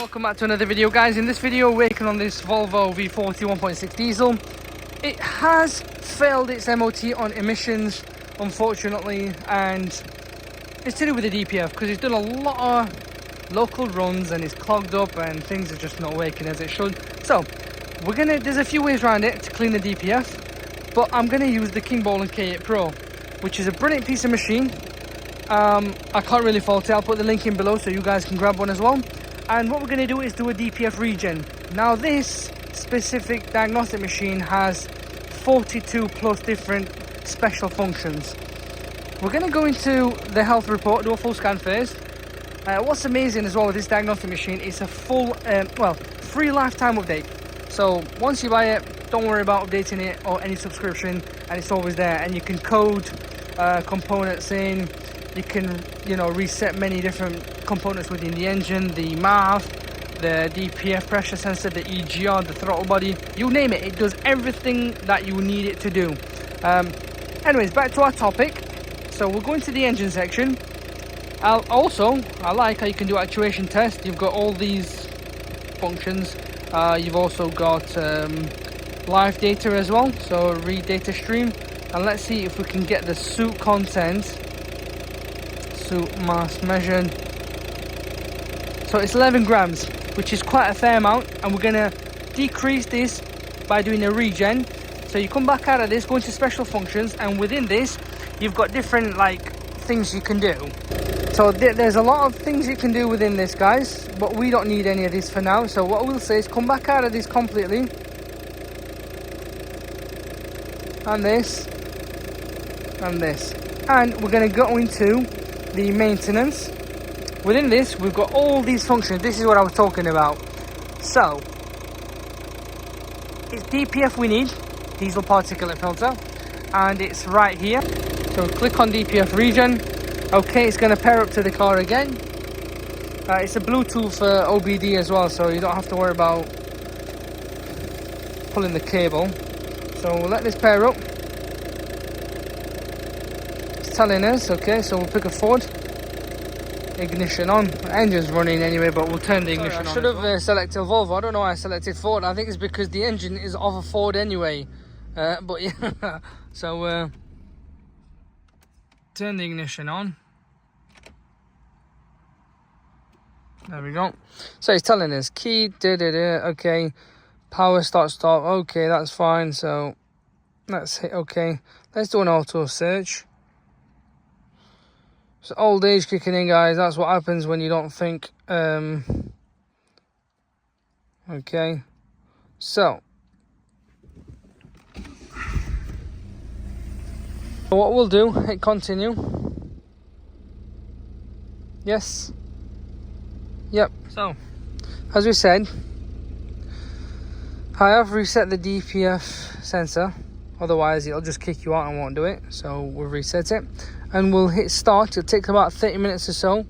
Welcome back to another video, guys. In this video, we're working on this Volvo V40 1.6 diesel. It has failed its MOT on emissions, unfortunately, and it's to do with the DPF because it's done a lot of local runs and it's clogged up and things are just not working as it should. So there's a few ways around it to clean the DPF, but I'm gonna use the Kingbolen K8 Pro, which is a brilliant piece of machine. I can't really fault it. I'll put the link in below so you guys can grab one as well. And what we're going to do is do a DPF regen. Now this specific diagnostic machine has 42 plus different special functions. We're going to go into the health report, do a full scan first. What's amazing as well with this diagnostic machine is a full, free lifetime update. So once you buy it, don't worry about updating it or any subscription, and it's always there. And you can code components in. You can, reset many different components within the engine, the MAF, the DPF pressure sensor, the EGR, the throttle body, you name it. It does everything that you need it to do. Anyways, back to our topic. So we'll go into the engine section. I like how you can do actuation test. You've got all these functions. You've also got live data as well. So read data stream. And let's see if we can get the soot content. Mass measured, so it's 11 grams, which is quite a fair amount, and we're gonna decrease this by doing a regen. So you come back out of this, go into special functions, and within this you've got different things you can do. So there's a lot of things you can do within this, guys, but we don't need any of this for now. So what we'll say is come back out of this completely, and this and this, and we're going to go into the maintenance. Within this we've got all these functions. This is what I was talking about. So it's DPF we need, diesel particulate filter, and it's right here. So click on DPF regen. Okay, it's going to pair up to the car again. It's a Bluetooth OBD as well, so you don't have to worry about pulling the cable. So we'll let this pair up. Telling us, okay, so we'll pick a Ford. Ignition on. Engine's running anyway, but we'll turn the ignition on. I should have selected Volvo. I don't know why I selected Ford. I think it's because the engine is of a Ford anyway. But yeah, so turn the ignition on. There we go. So it's telling us key, okay, power start stop. Okay, that's fine. So let's hit okay. Let's do an auto search. So old age kicking in, guys. That's what happens when you don't think. Okay. So what we'll do, hit continue. Yes. Yep. So as we said, I have reset the DPF sensor. Otherwise it'll just kick you out and won't do it. So we'll reset it. And we'll hit start. It'll take about 30 minutes or so,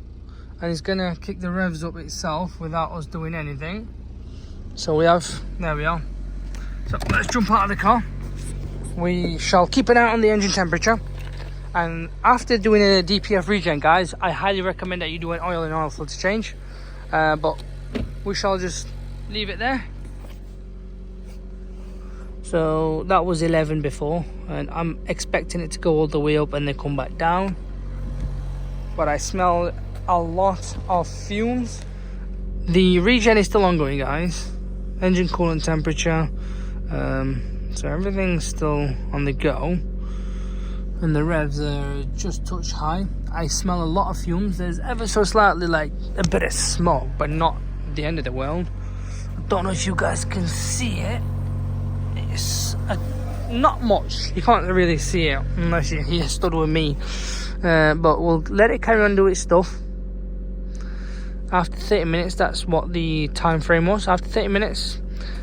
and it's gonna kick the revs up itself without us doing anything. So there we are. So let's jump out of the car. We shall keep an eye on the engine temperature, and after doing a DPF regen, guys, I highly recommend that you do an oil and oil filter change, but we shall just leave it there. So that was 11 before, and I'm expecting it to go all the way up and then come back down. But I smell a lot of fumes. The regen is still ongoing, guys. Engine coolant temperature. So everything's still on the go. And the revs are just touch high. I smell a lot of fumes. There's ever so slightly a bit of smoke, but not the end of the world. I don't know if you guys can see it. It's not much. You can't really see it unless you're here stood with me, but we'll let it carry on do its stuff. After 30 minutes, that's what the time frame was. After 30 minutes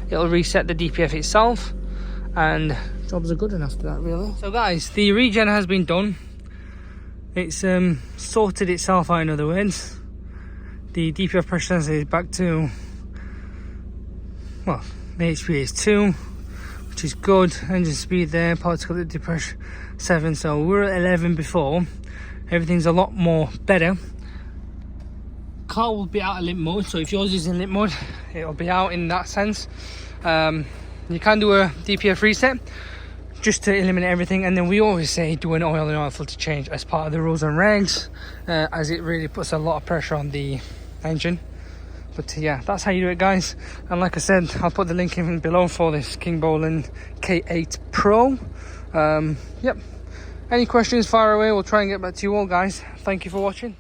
it'll reset the DPF itself, and jobs are good enough for that, really. So guys, the regen has been done. It's sorted itself out, in other words. The DPF pressure sensor is back to, well, the HP is 2, which is good. Engine speed there, particulate pressure 7, so we were at 11 before. Everything's a lot more better. car will be out of limp mode, so if yours is in limp mode, it'll be out in that sense. You can do a DPF reset just to eliminate everything, and then we always say do an oil and oil filter change as part of the rules and regs, as it really puts a lot of pressure on the engine. But yeah, that's how you do it, guys. And like I said, I'll put the link in below for this Kingbolen K8 Pro. Yep, any questions, fire away. We'll try and get back to you all, guys. Thank you for watching.